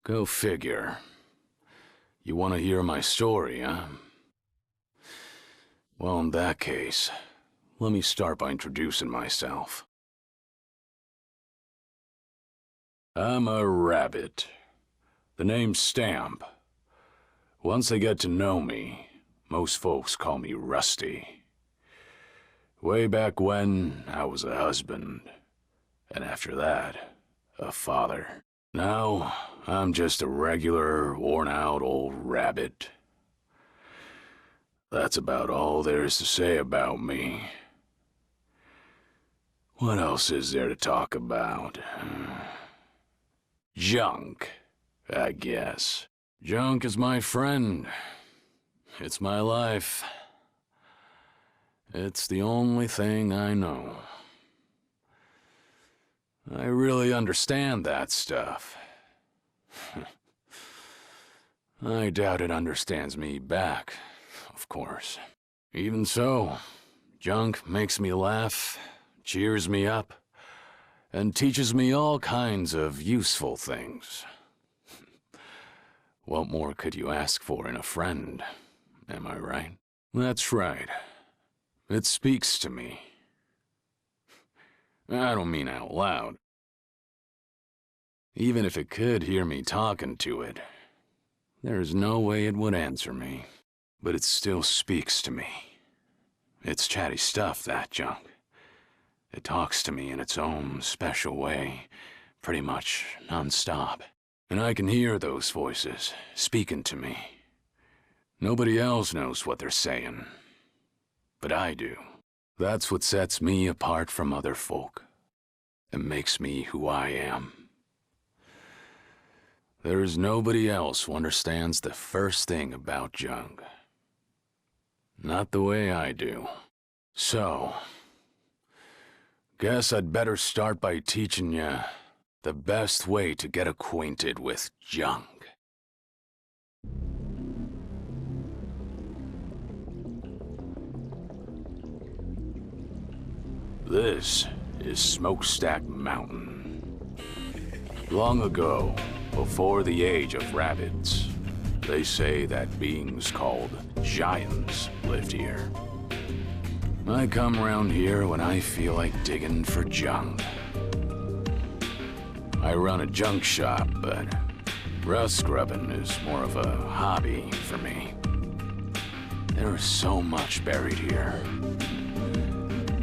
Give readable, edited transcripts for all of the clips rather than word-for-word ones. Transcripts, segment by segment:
Go figure. You want to hear my story, huh? Well, in that case, let me start by introducing myself. I'm a rabbit. The name's Stamp. Once they get to know me, most folks call me Rusty. Way back when, I was a husband, and after that, a father. Now, I'm just a regular, worn-out old rabbit. That's about all there is to say about me. What else is there to talk about? Junk, I guess. Junk is my friend. It's my life. It's the only thing I know. I really understand that stuff. I doubt it understands me back, of course. Even so, junk makes me laugh, cheers me up, and teaches me all kinds of useful things. What more could you ask for in a friend, am I right? That's right. It speaks to me. I don't mean out loud. Even if it could hear me talking to it, there's no way it would answer me. But it still speaks to me. It's chatty stuff, that junk. It talks to me in its own special way, pretty much non-stop. And I can hear those voices speaking to me. Nobody else knows what they're saying, but I do. That's what sets me apart from other folk, and makes me who I am. There is nobody else who understands the first thing about junk. Not the way I do. So, guess I'd better start by teaching you the best way to get acquainted with junk. This is Smokestack Mountain. Long ago, before the age of rabbits, they say that beings called giants lived here. I come around here when I feel like digging for junk. I run a junk shop, but rust scrubbing is more of a hobby for me. There is so much buried here.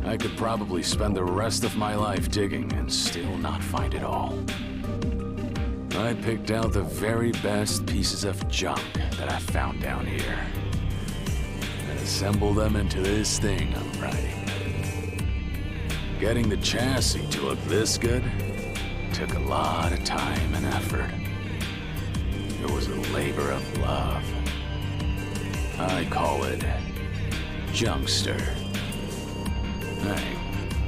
I could probably spend the rest of my life digging and still not find it all. I picked out the very best pieces of junk that I found down here and assembled them into this thing I'm riding. Getting the chassis to look this good took a lot of time and effort. It was a labor of love. I call it Junkster. Hey,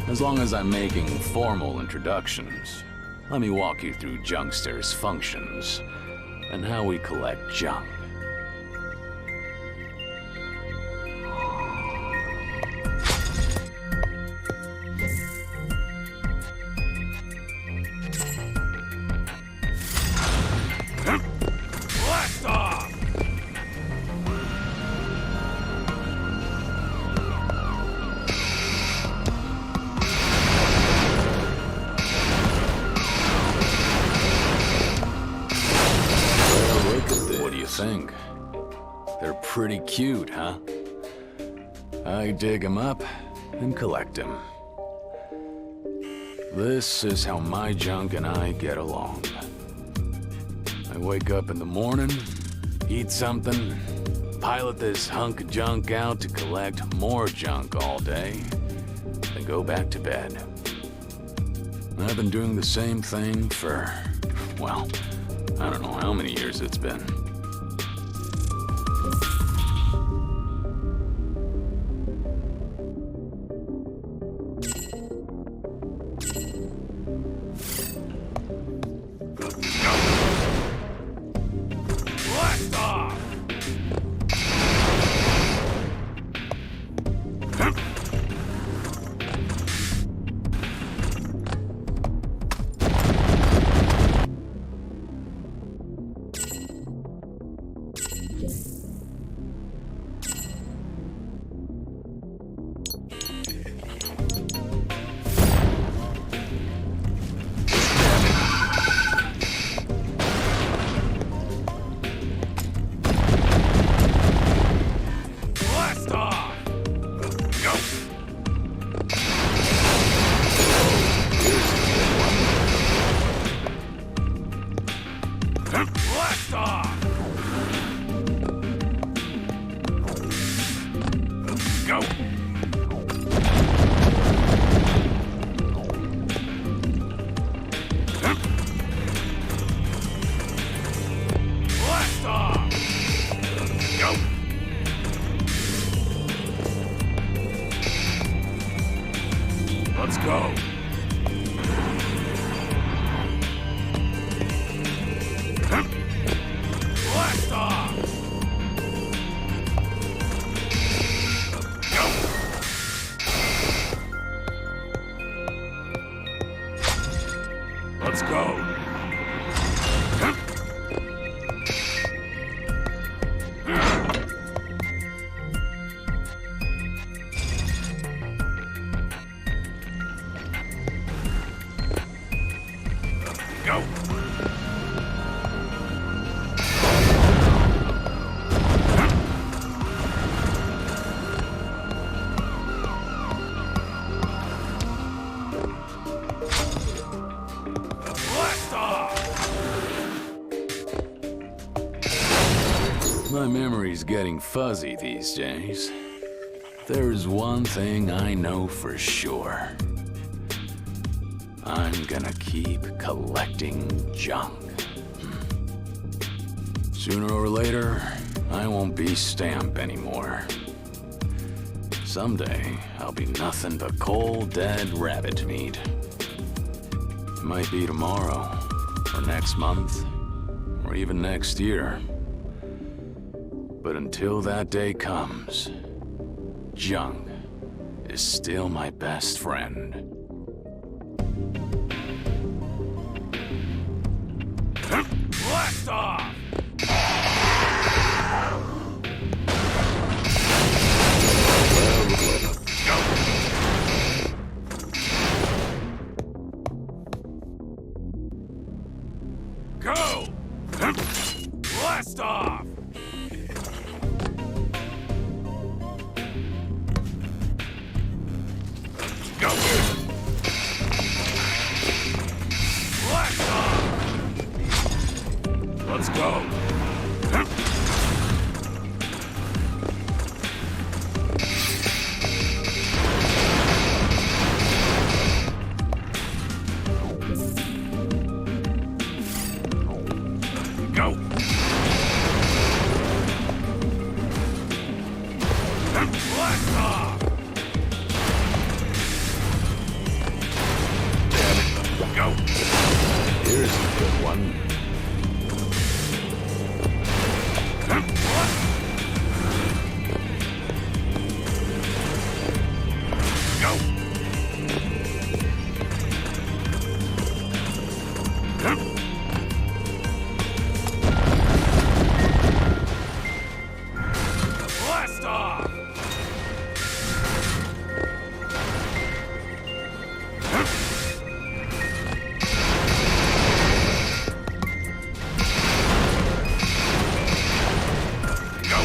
as long as I'm making formal introductions, let me walk you through Junkster's functions and how we collect junk. Blast off! What do you think? They're pretty cute, huh? I dig them up and collect them. This is how my junk and I get along. I wake up in the morning, eat something, pilot this hunk of junk out to collect more junk all day, then go back to bed. I've been doing the same thing for, well, I don't know how many years it's been. Blast off! Blast off! Go! Blast off! Go! Let's go! Blast off! Go! Let's go! Go! Blast off! My memory's getting fuzzy these days. There's one thing I know for sure. I'm gonna keep collecting junk. Sooner or later, I won't be Stamp anymore. Someday, I'll be nothing but cold, dead rabbit meat. It might be tomorrow, or next month, or even next year. But until that day comes, junk is still my best friend. Blast off! Go! Blast off! Go! Blast off! Let's go! Go! Blast off! Go! Here's a good one. Go! Blast off! Go!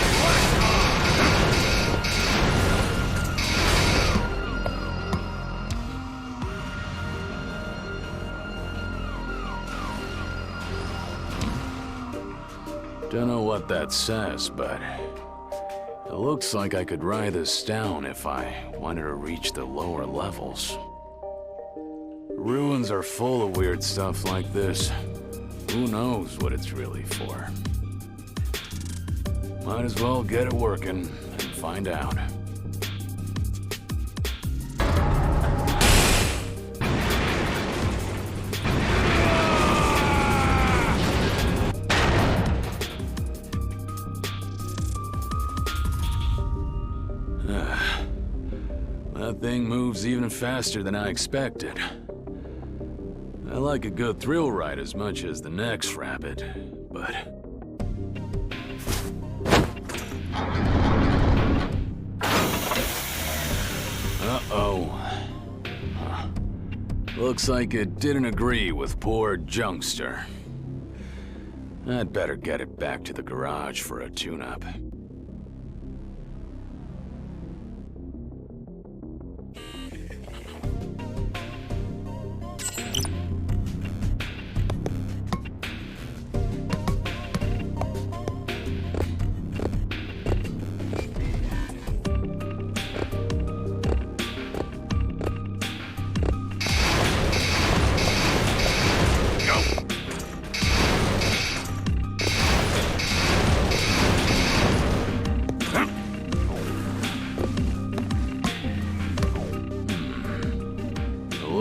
Blast off! Don't know what that says, but it looks like I could write this down if I wanted to reach the lower levels. Ruins are full of weird stuff like this. Who knows what it's really for? Might as well get it working and find out. That thing moves even faster than I expected. I like a good thrill ride as much as the next rabbit, but... Uh-oh. Huh. Looks like it didn't agree with poor Junkster. I'd better get it back to the garage for a tune-up.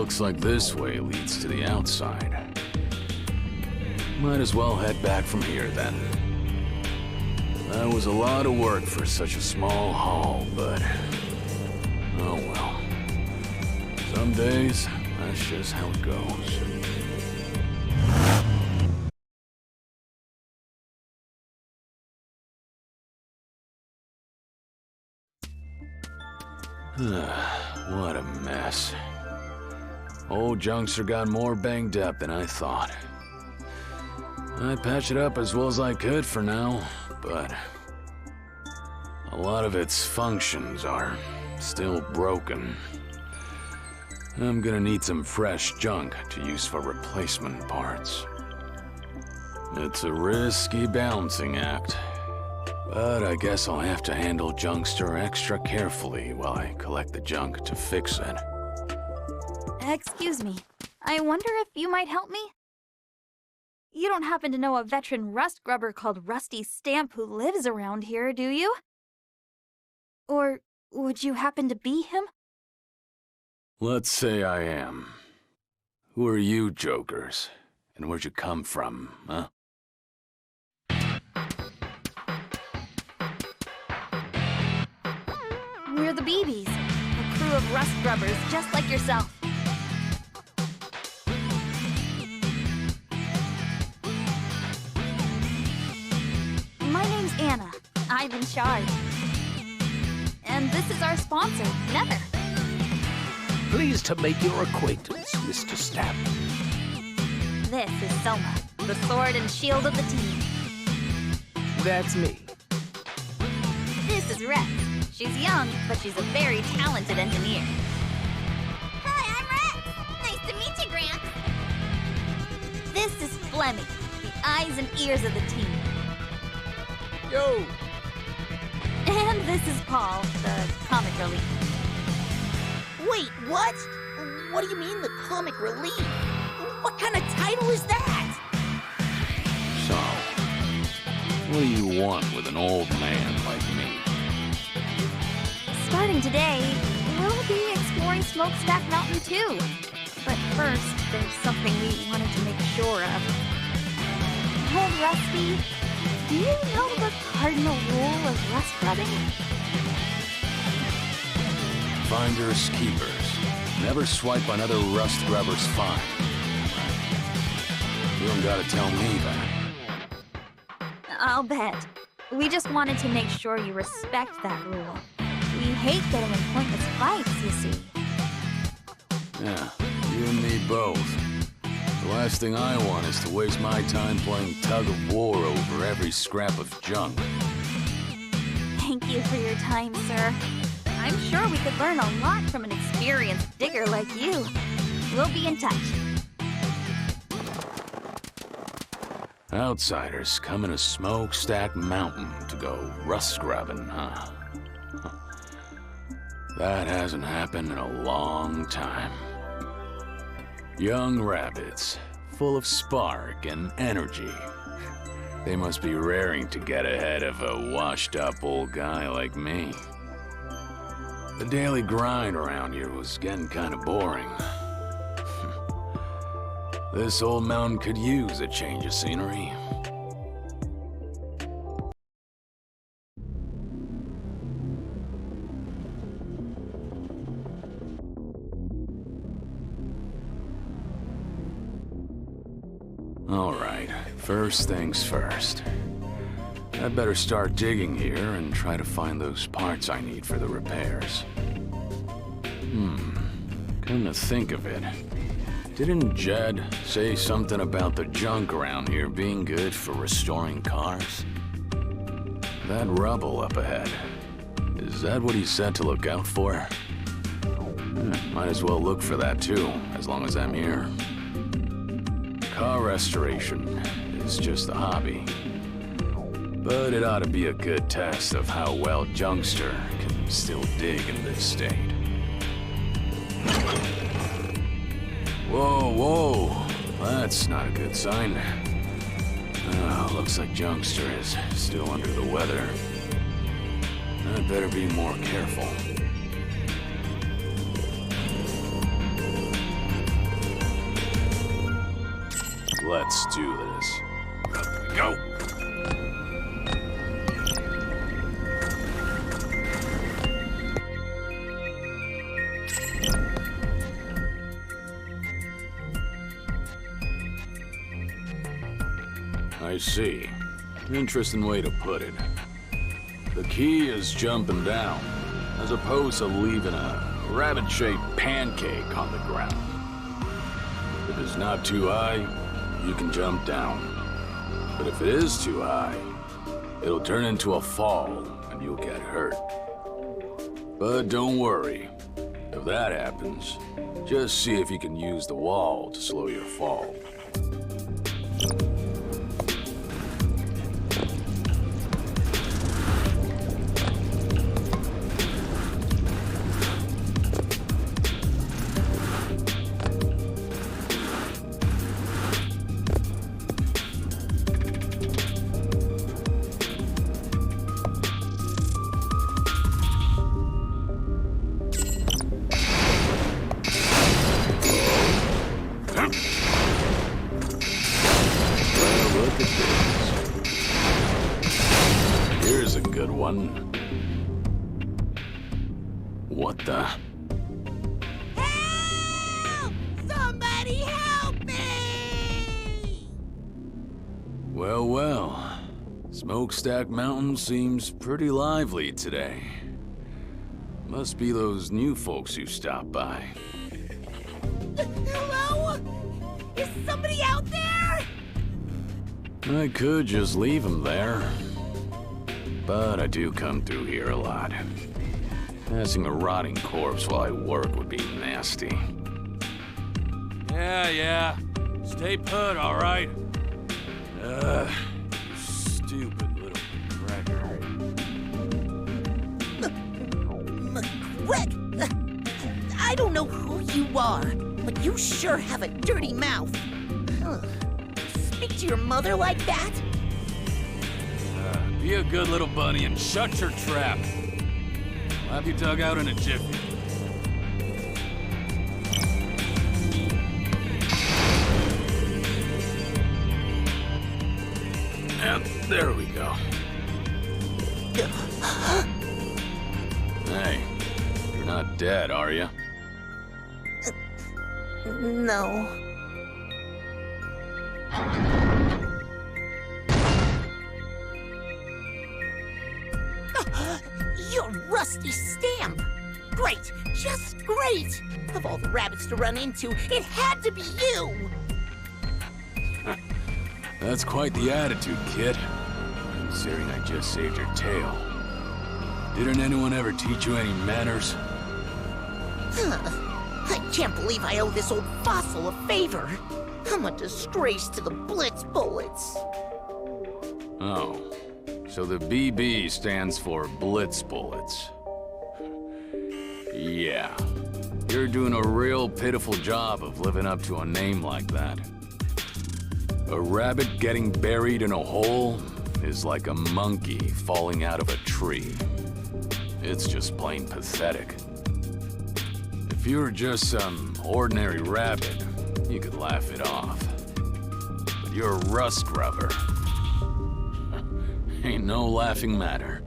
Looks like this way leads to the outside. Might as well head back from here then. That was a lot of work for such a small haul, but oh well. Some days, that's just how it goes. What a mess. Old Junkster got more banged up than I thought. I patched it up as well as I could for now, but a lot of its functions are still broken. I'm gonna need some fresh junk to use for replacement parts. It's a risky balancing act, but I guess I'll have to handle Junkster extra carefully while I collect the junk to fix it. Excuse me, I wonder if you might help me? You don't happen to know a veteran rust grubber called Rusty Stamp who lives around here, do you? Or would you happen to be him? Let's say I am. Who are you, jokers? And where'd you come from, huh? We're the BBs, a crew of rust grubbers just like yourself. My name's Anna. I'm in charge. And this is our sponsor, Nether. Pleased to make your acquaintance, Mr. Stamp. This is Selma, the sword and shield of the team. That's me. This is Rex. She's young, but she's a very talented engineer. Hi, I'm Rex. Nice to meet you, Gramps. This is Flemmy, the eyes and ears of the team. Yo! And this is Paul, the comic relief. Wait, what? What do you mean the comic relief? What kind of title is that? So, what do you want with an old man like me? Starting today, we'll be exploring Smokestack Mountain too. But first, there's something we wanted to make sure of. Old Rusty, do you know the cardinal rule of rust grubbing? Finders keepers. Never swipe another rust grubber's find. You don't gotta tell me that. I'll bet. We just wanted to make sure you respect that rule. We hate getting in pointless fights, you see. Yeah, you and me both. The last thing I want is to waste my time playing tug of war over every scrap of junk. Thank you for your time, sir. I'm sure we could learn a lot from an experienced digger like you. We'll be in touch. Outsiders coming to Smokestack Mountain to go rust grubbing, huh? That hasn't happened in a long time. Young rabbits, full of spark and energy. They must be raring to get ahead of a washed-up old guy like me. The daily grind around here was getting kind of boring. This old mountain could use a change of scenery. All right, first things first. I'd better start digging here and try to find those parts I need for the repairs. Come to think of it, didn't Jed say something about the junk around here being good for restoring cars? That rubble up ahead, is that what he said to look out for? Might as well look for that too, as long as I'm here. Car restoration is just a hobby, but it ought to be a good test of how well Junkster can still dig in this state. Whoa, whoa, that's not a good sign. Looks like Junkster is still under the weather. I'd better be more careful. Let's do this. Up we go. I see. Interesting way to put it. The key is jumping down, as opposed to leaving a rabbit-shaped pancake on the ground. If it's not too high, you can jump down. But if it is too high, it'll turn into a fall, and you'll get hurt. But don't worry. If that happens, just see if you can use the wall to slow your fall. Here's a good one. What the? Help! Somebody help me! Well, well. Smokestack Mountain seems pretty lively today. Must be those new folks who stopped by. Hello? Is somebody out there? I could just leave him there. But I do come through here a lot. Passing a rotting corpse while I work would be nasty. Yeah. Stay put, all right? You stupid little cracker. McGreg! I don't know who you are, but you sure have a dirty mouth. Speak to your mother like that? Be a good little bunny and shut your trap. I'll have you dug out in a jiffy. And there we go. Hey, you're not dead, are you? No. Your rusty stamp! Great! Just great! Of all the rabbits to run into, it had to be you! That's quite the attitude, kid. Considering I just saved your tail. Didn't anyone ever teach you any manners? I can't believe I owe this old fossil a favor. I'm a disgrace to the Blitz Bullets. Oh. So the BB stands for Blitz Bullets. Yeah. You're doing a real pitiful job of living up to a name like that. A rabbit getting buried in a hole is like a monkey falling out of a tree. It's just plain pathetic. If you were just some ordinary rabbit, you could laugh it off. But you're a rust grubber. Ain't no laughing matter.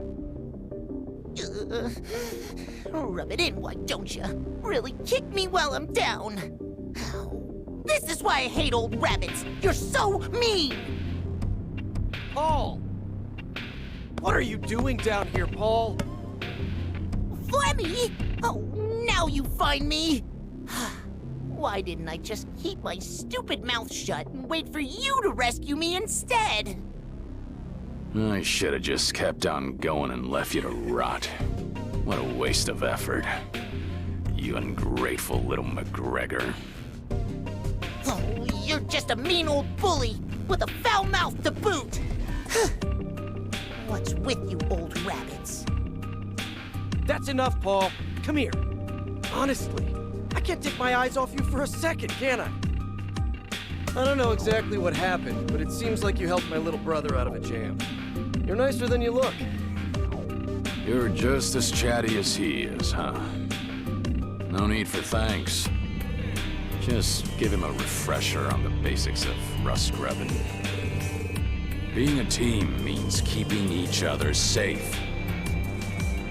Rub it in, why don't you? Really kick me while I'm down. This is why I hate old rabbits. You're so mean. Paul! What are you doing down here, Paul? Flemmy? Oh, now you find me. Why didn't I just keep my stupid mouth shut and wait for you to rescue me instead? I should have just kept on going and left you to rot. What a waste of effort. You ungrateful little McGregor. Oh, you're just a mean old bully with a foul mouth to boot. What's with you old rabbits? That's enough, Paul. Come here. Honestly, I can't take my eyes off you for a second, can I? I don't know exactly what happened, but it seems like you helped my little brother out of a jam. You're nicer than you look. You're just as chatty as he is, huh? No need for thanks. Just give him a refresher on the basics of rust scrubbing. Being a team means keeping each other safe.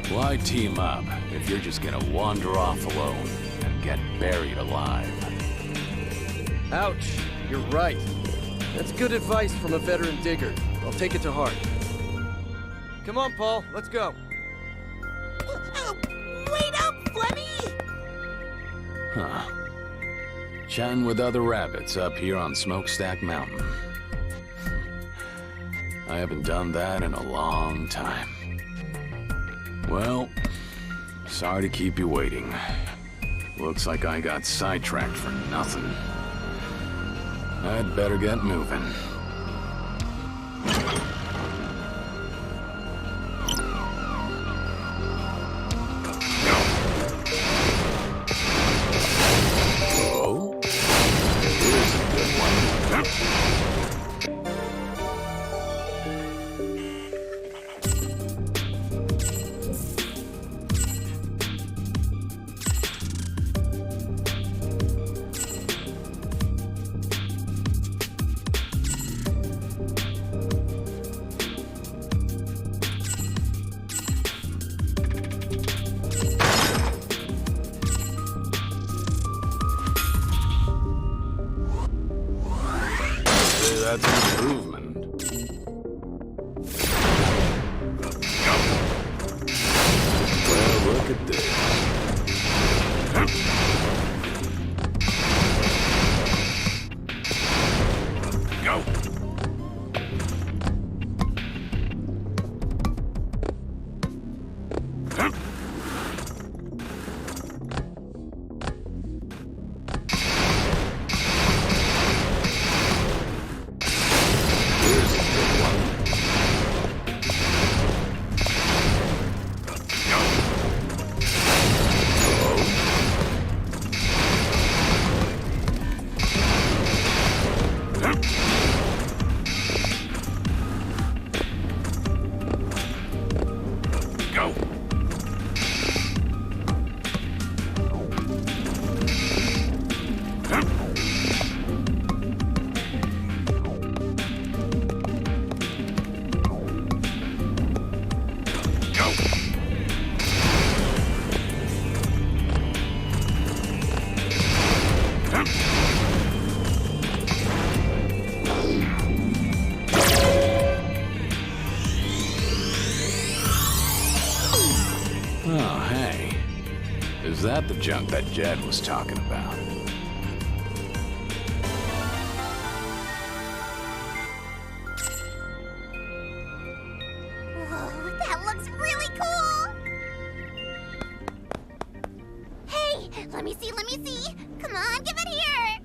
Why team up if you're just gonna wander off alone and get buried alive? Ouch, you're right. That's good advice from a veteran digger. I'll take it to heart. Come on, Paul, let's go. Wait up, Flemmy! Huh. Chatting with other rabbits up here on Smokestack Mountain. I haven't done that in a long time. Well, sorry to keep you waiting. Looks like I got sidetracked for nothing. I'd better get moving. Oh? Here's a good one. That's an improvement. Well, look at this. Go! Oh, hey. Is that the junk that Jed was talking about? Oh, that looks really cool! Hey, let me see, let me see! Come on, give it here!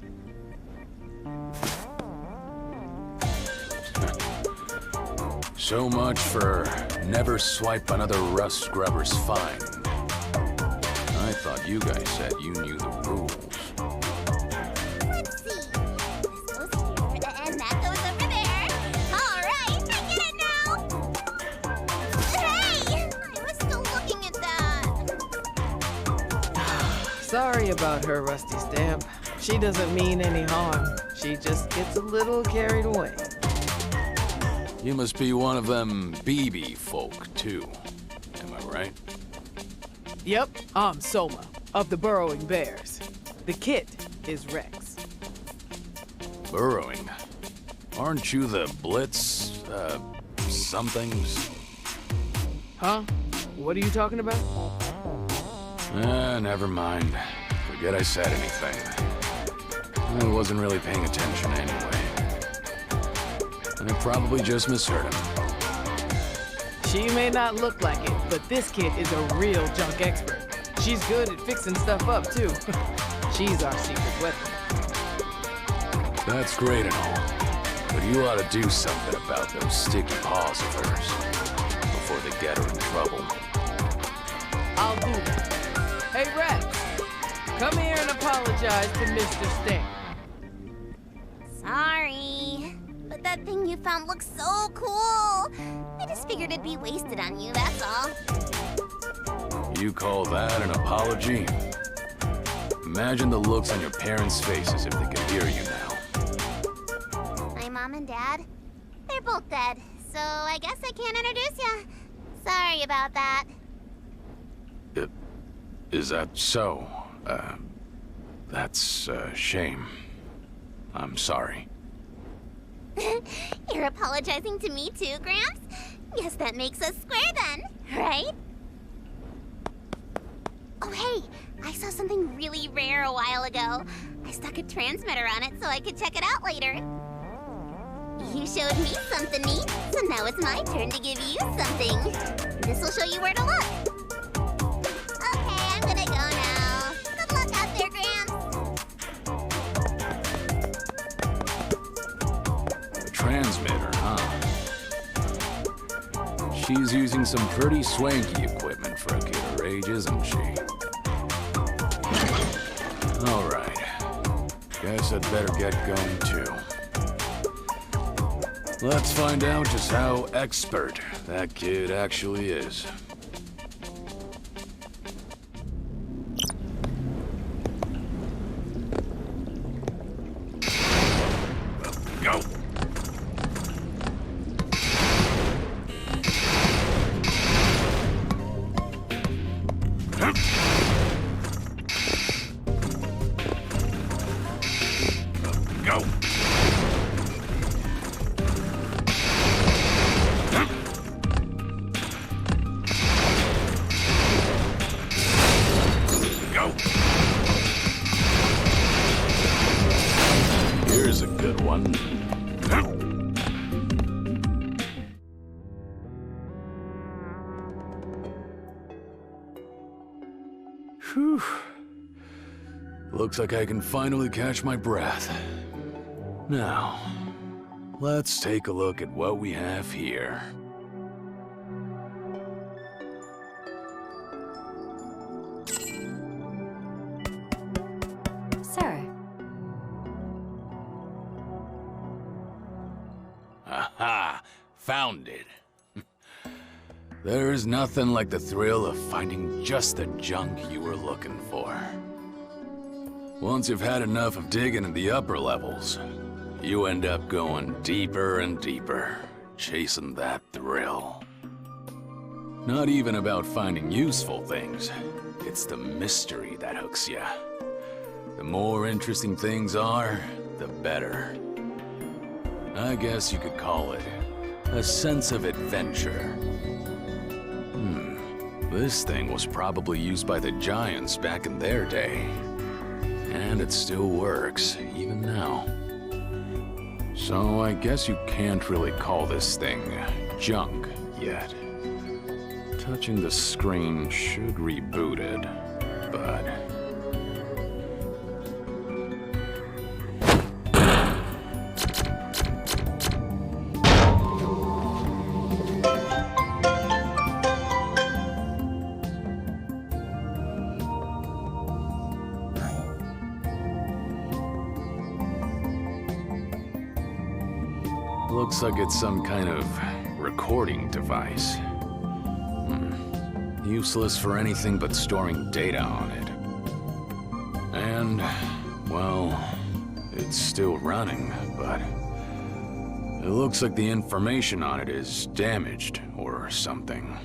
So much for never swipe another rust scrubber's fine. I thought you guys said you knew the rules. Let's see. This goes here, and that goes over there. All right, I get it now! Hey! I was still looking at that. Sorry about her, Rusty Stamp. She doesn't mean any harm. She just gets a little carried away. You must be one of them BB folk, too. Am I right? Yep, I'm Soma, of the Burrowing Bears. The kid is Rex. Burrowing? Aren't you the Blitz, somethings? Huh? What are you talking about? Never mind. Forget I said anything. I wasn't really paying attention anyway. I probably just misheard him. She may not look like it, but this kid is a real junk expert. She's good at fixing stuff up, too. She's our secret weapon. That's great and all, but you ought to do something about those sticky paws of hers before they get her in trouble. I'll do that. Hey, Rex, come here and apologize to Mr. Stamp. Sorry. But that thing you found looks so cool. I just figured it'd be wasted on you, that's all. You call that an apology? Imagine the looks on your parents' faces if they could hear you now. My mom and dad, they're both dead, so I guess I can't introduce ya. Sorry about that. Is that so? That's a shame. I'm sorry. You're apologizing to me too, Gramps? Guess that makes us square then, right? Oh hey, I saw something really rare a while ago. I stuck a transmitter on it so I could check it out later. You showed me something neat, so now it's my turn to give you something. This will show you where to look. Okay, I'm gonna go now. Good luck out there, Gramps. Transmitter, huh? She's using some pretty swanky equipment for a kid her age, isn't she? Alright. Guess I'd better get going too. Let's find out just how expert that kid actually is. Go! Go! Go! Here's a good one. Whew. Looks like I can finally catch my breath. Now, let's take a look at what we have here. Sir, Aha! Found it. There's nothing like the thrill of finding just the junk you were looking for. Once you've had enough of digging in the upper levels, you end up going deeper and deeper, chasing that thrill. Not even about finding useful things, it's the mystery that hooks ya. The more interesting things are, the better. I guess you could call it a sense of adventure. This thing was probably used by the Giants back in their day. And it still works, even now. So I guess you can't really call this thing junk yet. Touching the screen should reboot it, but... Looks like it's some kind of recording device. Useless for anything but storing data on it. And, well, it's still running, but it looks like the information on it is damaged or something.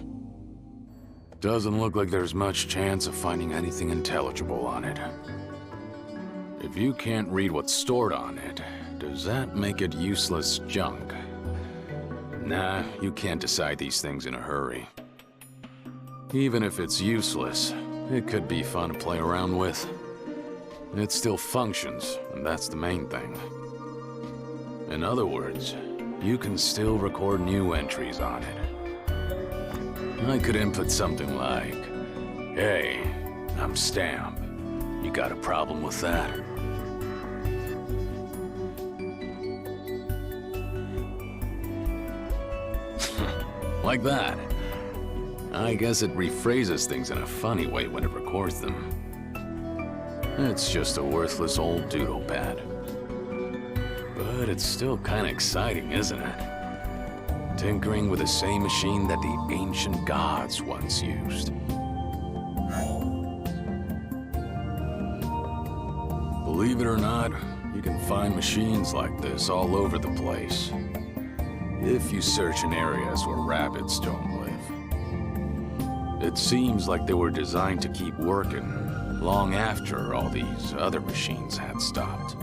Doesn't look like there's much chance of finding anything intelligible on it. If you can't read what's stored on it, does that make it useless junk? Nah, you can't decide these things in a hurry. Even if it's useless, it could be fun to play around with. It still functions, and that's the main thing. In other words, you can still record new entries on it. I could input something like, "Hey, I'm Stamp. You got a problem with that?" Like that. I guess it rephrases things in a funny way when it records them. It's just a worthless old doodle pad. But it's still kinda exciting, isn't it? Tinkering with the same machine that the ancient gods once used. it or not, you can find machines like this all over the place. If you search in areas where rabbits don't live. It seems like they were designed to keep working long after all these other machines had stopped.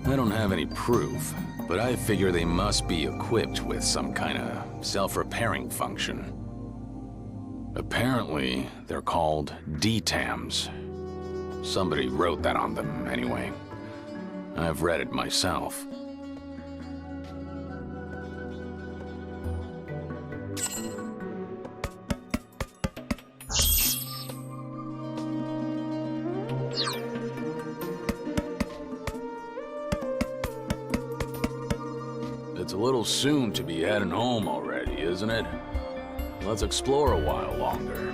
I don't have any proof, but I figure they must be equipped with some kind of self-repairing function. Apparently, they're called DTAMs. Somebody wrote that on them, anyway. I've read it myself. It's a little soon to be heading home already, isn't it? Let's explore a while longer.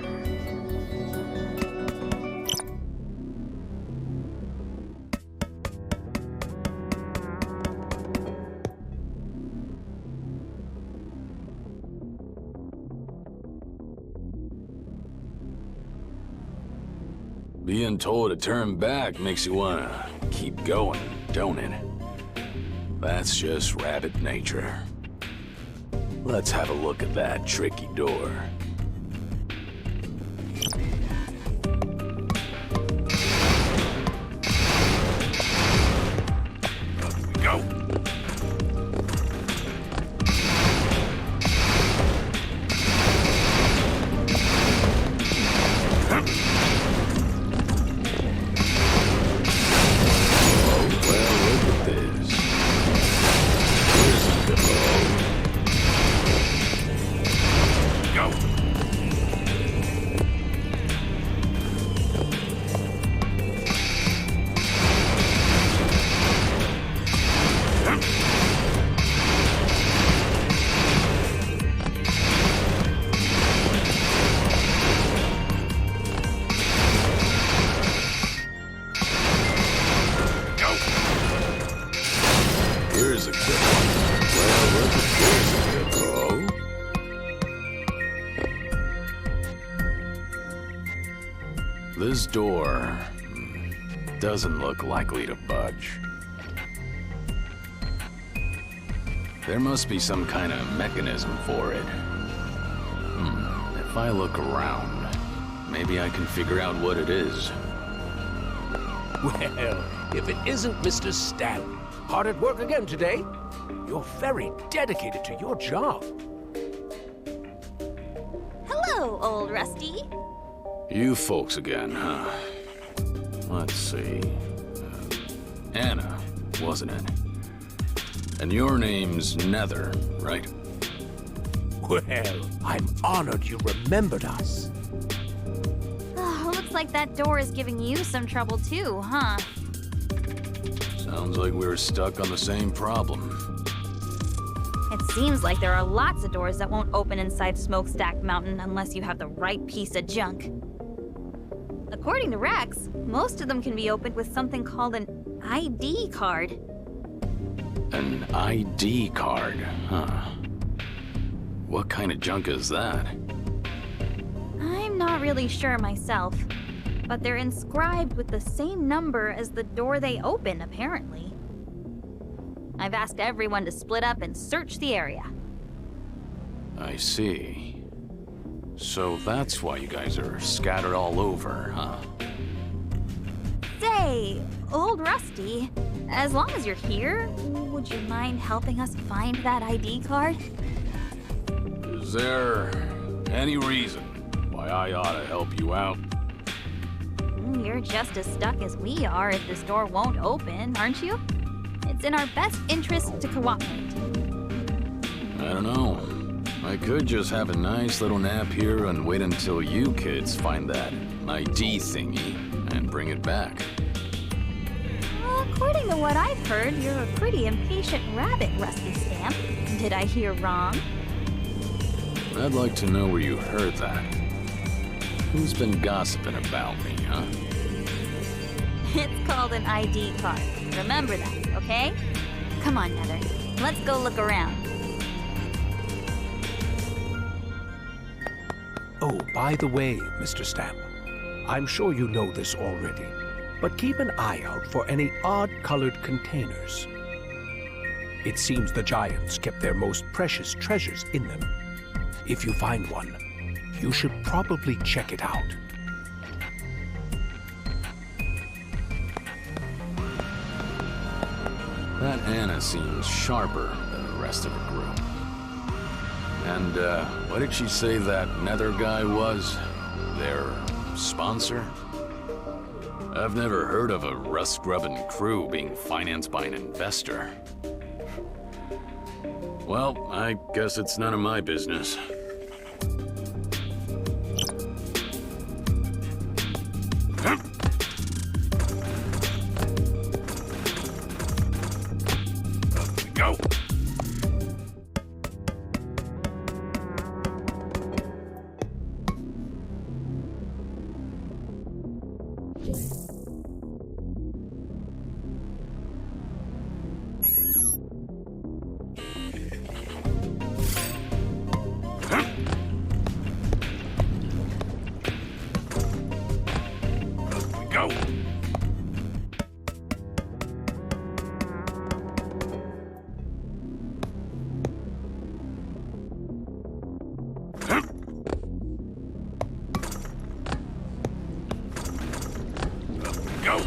Being told to turn back makes you wanna keep going, don't it? That's just rabbit nature. Let's have a look at that tricky door. Up we go. Here's a good one. Well, look at this, kiddo. This door doesn't look likely to budge. There must be some kind of mechanism for it. If I look around, maybe I can figure out what it is. Well, if it isn't Mr. Stamp, hard at work again today. You're very dedicated to your job. Hello, old Rusty. You folks again, huh? Let's see. Anna, wasn't it? And your name's Nether, right? Well, I'm honored you remembered us. Looks like that door is giving you some trouble too, huh? Sounds like we're stuck on the same problem. It seems like there are lots of doors that won't open inside Smokestack Mountain unless you have the right piece of junk. According to Rex, most of them can be opened with something called an ID card. An ID card, huh? What kind of junk is that? I'm not really sure myself, but they're inscribed with the same number as the door they open, apparently. I've asked everyone to split up and search the area. I see. So that's why you guys are scattered all over, huh? Say, old Rusty, as long as you're here, would you mind helping us find that ID card? Is there any reason why I ought to help you out? You're just as stuck as we are if this door won't open, aren't you? It's in our best interest to cooperate. I don't know. I could just have a nice little nap here and wait until you kids find that ID thingy and bring it back. Well, according to what I've heard, you're a pretty impatient rabbit, Rusty Stamp. Did I hear wrong? I'd like to know where you heard that. Who's been gossiping about me, huh? It's called an ID card. Remember that, okay? Come on, Nether. Let's go look around. Oh, by the way, Mr. Stamp, I'm sure you know this already, but keep an eye out for any odd-colored containers. It seems the giants kept their most precious treasures in them. If you find one, you should probably check it out. That Anna seems sharper than the rest of her group. And, what did she say that Nether guy was? Their sponsor? I've never heard of a rust-grubbing crew being financed by an investor. Well, I guess it's none of my business. Go! Go! Go!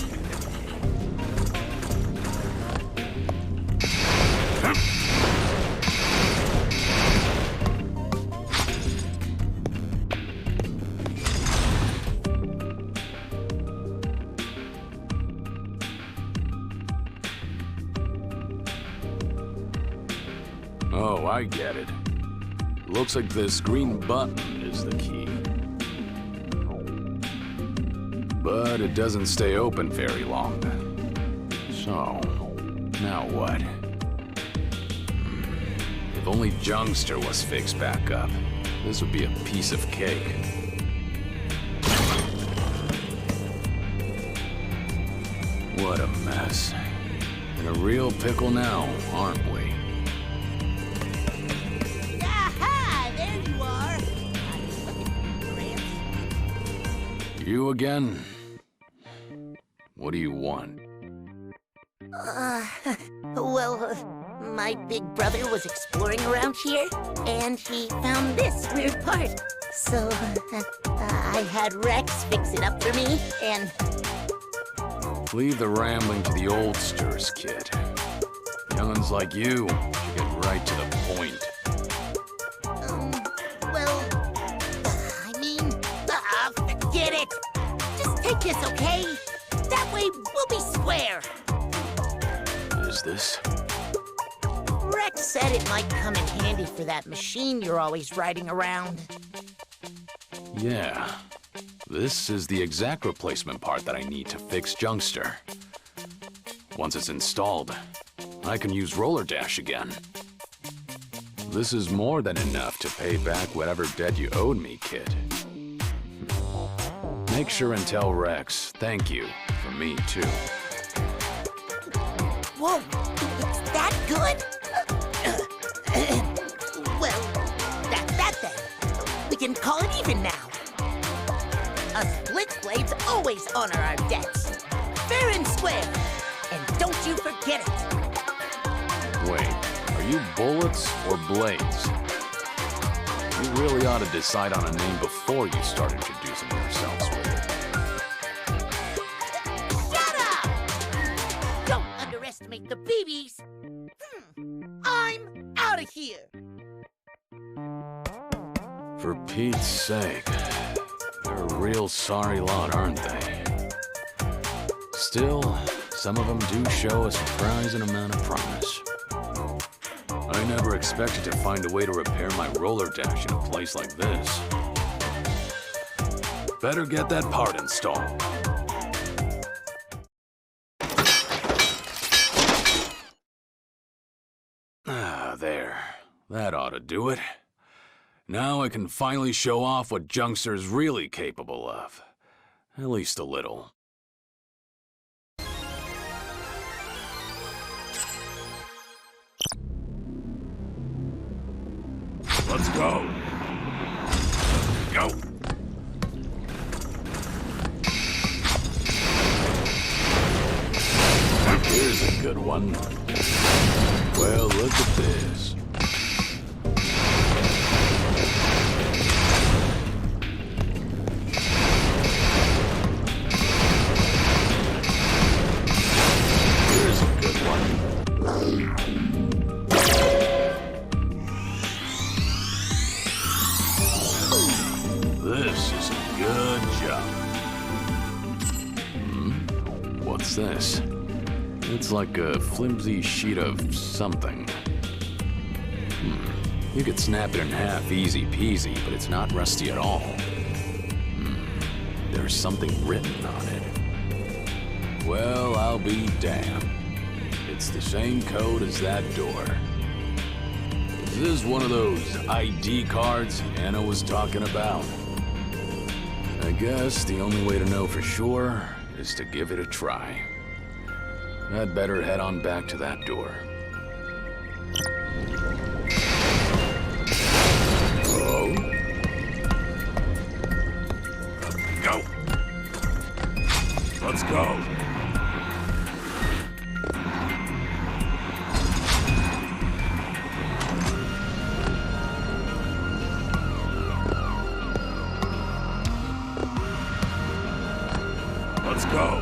Oh, I get it. Looks like this green button is the key. But it doesn't stay open very long. So, now what? If only Jungster was fixed back up, this would be a piece of cake. What a mess. In a real pickle now, aren't we? Aha! There you are! I was looking for you, Gramps. You again? What do you want? Well, my big brother was exploring around here, and he found this weird part. So, I had Rex fix it up for me, and... Leave the rambling to the oldsters, kid. Young'uns like you should get right to the point. Well, I mean, forget it. Just take this, okay? That way, we'll be square. Is this? Rex said it might come in handy for that machine you're always riding around. Yeah. This is the exact replacement part that I need to fix Jungster. Once it's installed, I can use Roller Dash again. This is more than enough to pay back whatever debt you owed me, kid. Make sure and tell Rex thank you from me, too. Whoa, it's that good? Well, that's that then. We can call it even now. Us Blitzblades always honor our debts. Fair and square. And don't you forget it. Wait, are you bullets or blades? You really ought to decide on a name before you start introducing yourselves with it. Shut up! Don't underestimate the BBs. I'm out of here. For Pete's sake. They're a real sorry lot, aren't they? Still, some of them do show a surprising amount of promise. I never expected to find a way to repair my roller dash in a place like this. Better get that part installed. Ah, there. That ought to do it. Now I can finally show off what Jungster's really capable of. At least a little. Let's go. Go. good one. Well, look at this. Here's a good one. This is a good job. What's this? It's like a flimsy sheet of something. You could snap it in half easy peasy, but it's not rusty at all. There's something written on it. Well, I'll be damned. It's the same code as that door. Is this one of those ID cards Anna was talking about? I guess the only way to know for sure is to give it a try. I'd better head on back to that door. Oh? Go! Let's go! Let's go!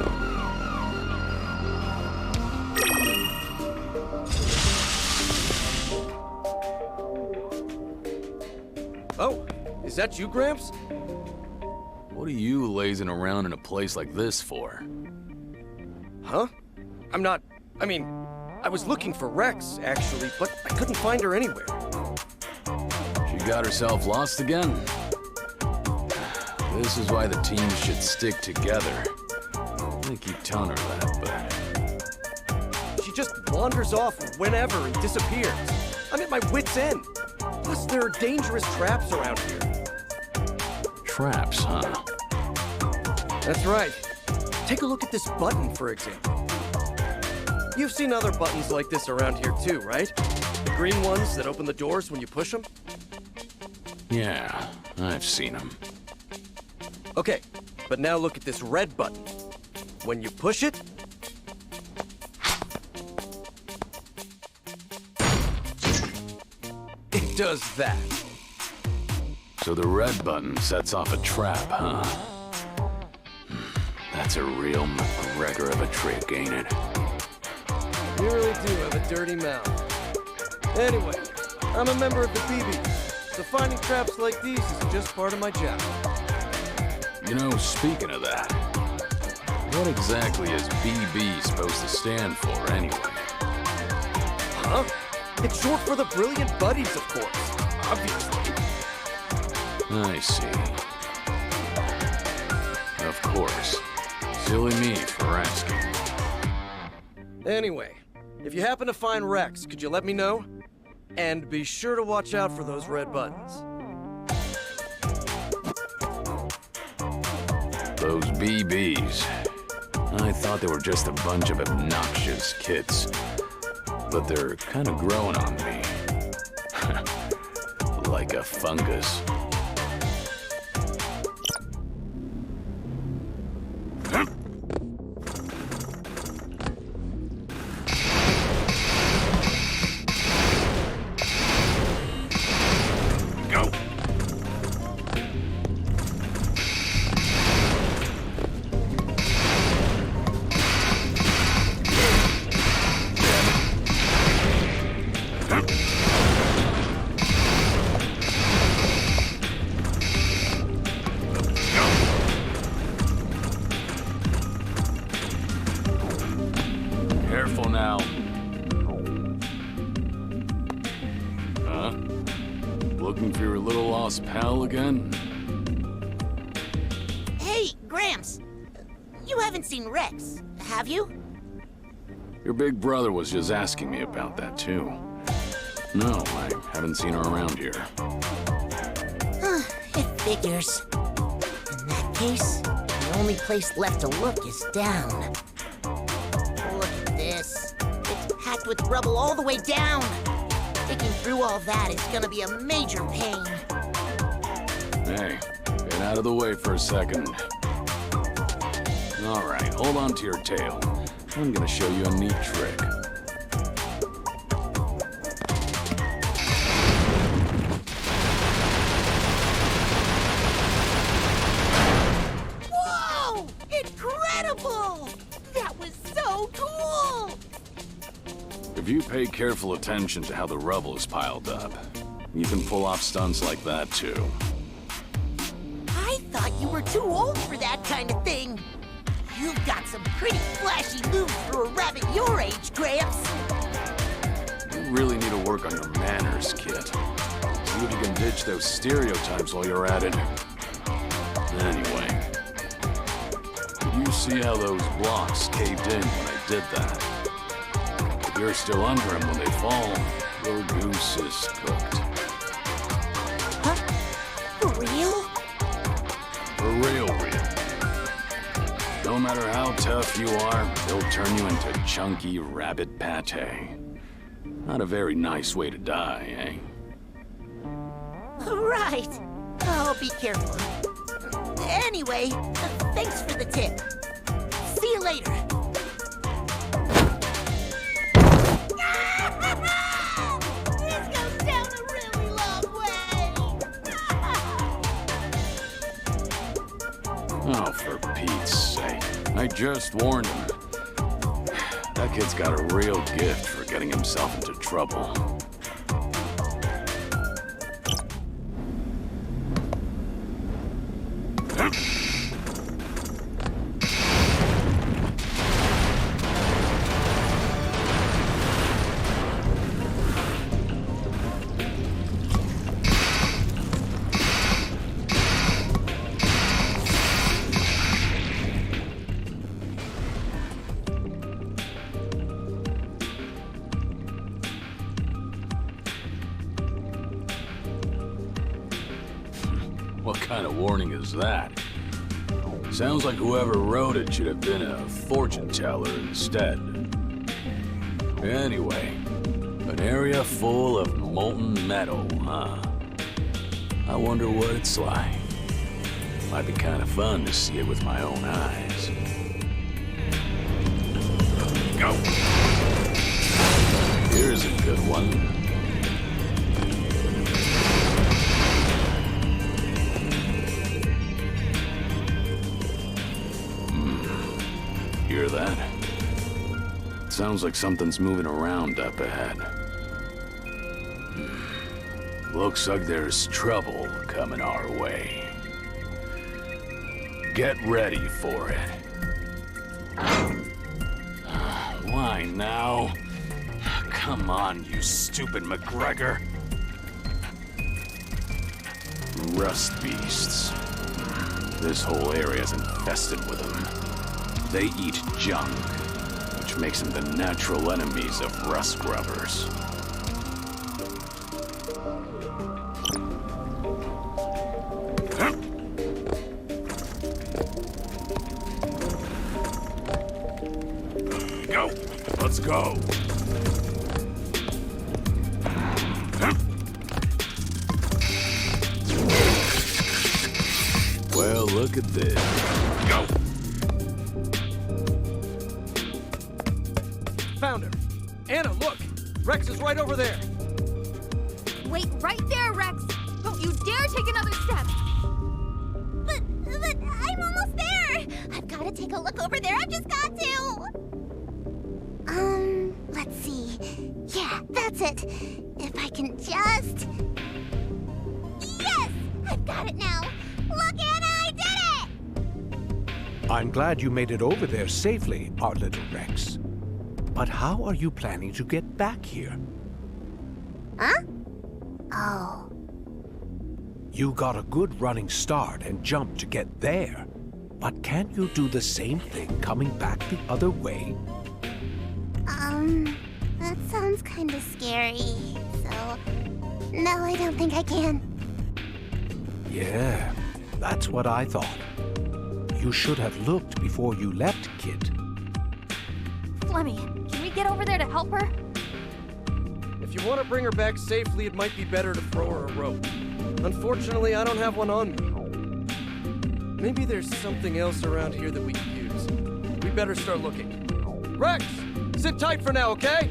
Oh, is that you, Gramps? What are you lazing around in a place like this for? Huh? I was looking for Rex, actually, but I couldn't find her anywhere. She got herself lost again? This is why the team should stick together. I keep telling her that, She just wanders off whenever and disappears. I'm at my wit's end. Plus, there are dangerous traps around here. but... Traps, huh? That's right. Take a look at this button, for example. You've seen other buttons like this around here too, right? The green ones that open the doors when you push them? Yeah, I've seen them. Okay, but now look at this red button. When you push it... it does that. So the red button sets off a trap, huh? That's a real McGregor of a trick, ain't it? You really do have a dirty mouth. Anyway, I'm a member of the BB, so finding traps like these is just part of my job. You know, speaking of that, what exactly is BB supposed to stand for, anyway? Huh? It's short for the Brilliant Buddies, of course. Obviously. I see. Of course. Silly me for asking. Anyway, if you happen to find Rex, could you let me know? And be sure to watch out for those red buttons. Those BBs. I thought they were just a bunch of obnoxious kids. But they're kind of growing on me. Like a fungus. Go! Careful now. Huh? Looking for your little lost pal again? Hey, Gramps. You haven't seen Rex, have you? Your big brother was just asking me about that, too. No, I haven't seen her around here. It figures. In that case, the only place left to look is down. Look at this. It's packed with rubble all the way down. Digging through all that is gonna be a major pain. Hey, get out of the way for a second. All right, hold on to your tail. I'm gonna show you a neat trick. Whoa! Incredible! That was so cool! If you pay careful attention to how the rubble is piled up, you can pull off stunts like that too. I thought you were too old for that kind of thing. You've got some pretty flashy moves for a rabbit your age, Gramps. You really need to work on your manners, kid. See if you can ditch those stereotypes while you're at it. Anyway, did you see how those blocks caved in when I did that? If you're still under them when they fall, your goose is cooked. Huh? For real? For real, real. No matter how tough you are, they'll turn you into chunky rabbit pate. Not a very nice way to die, eh? Right. I'll be careful. Anyway, thanks for the tip. See you later. This goes down a really long way. Oh, for Pete's sake. I just warned him. That kid's got a real gift for getting himself into trouble. What kind of warning is that? Sounds like whoever wrote it should have been a fortune teller instead. Anyway, an area full of molten metal, huh? I wonder what it's like. Might be kind of fun to see it with my own eyes. Go! Here's a good one. Hear that? Sounds like something's moving around up ahead. Looks like there's trouble coming our way. Get ready for it. Why now? Come on, you stupid McGregor. Rust beasts. This whole area's infested with them. They eat junk, which makes them the natural enemies of rust grubbers. Go! Let's go! Well, look at this. Go! Found her. Anna, look! Rex is right over there. Wait right there, Rex. Don't you dare take another step. But I'm almost there. I've got to take a look over there. I've just got to. Let's see. Yeah, that's it. If I can just... Yes! I've got it now. Look, Anna, I did it! I'm glad you made it over there safely, our little Rex. But how are you planning to get back here? Huh? Oh. You got a good running start and jump to get there. But can't you do the same thing coming back the other way? That sounds kind of scary. So, no, I don't think I can. Yeah, that's what I thought. You should have looked before you left, kid. Flemmy, can we get over there to help her? If you want to bring her back safely, it might be better to throw her a rope. Unfortunately, I don't have one on me. Maybe there's something else around here that we can use. We better start looking. Rex, sit tight for now, okay?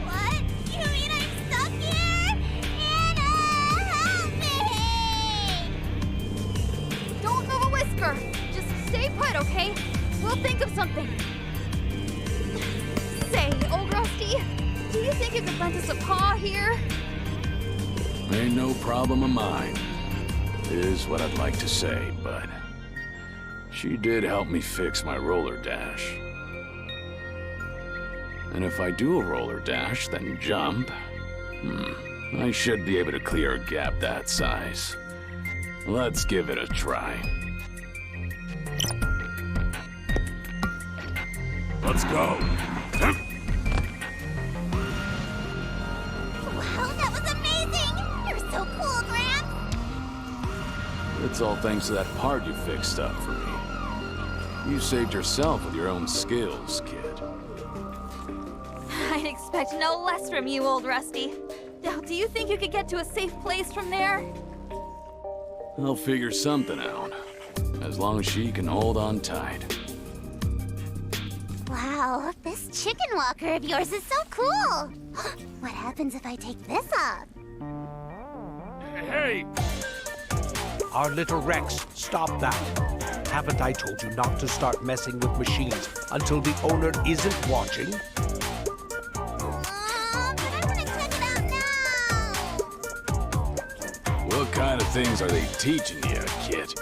What? You mean I'm stuck here? Anna, help me! Don't move a whisker. Just stay put, okay? We'll think of something. Say, old Rusty, do you think you could lend us a paw here? Ain't no problem of mine. Is what I'd like to say, but she did help me fix my roller dash. And if I do a roller dash, then jump, I should be able to clear a gap that size. Let's give it a try. Let's go. Wow, that was amazing! You're so cool, Gramps! It's all thanks to that part you fixed up for me. You saved yourself with your own skills, kid. I'd expect no less from you, old Rusty. Now, do you think you could get to a safe place from there? I'll figure something out. As long as she can hold on tight. Wow, this chicken walker of yours is so cool! What happens if I take this off? Hey! Our little Rex, stop that. Haven't I told you not to start messing with machines until the owner isn't watching? But I want to check it out now! What kind of things are they teaching you, kid?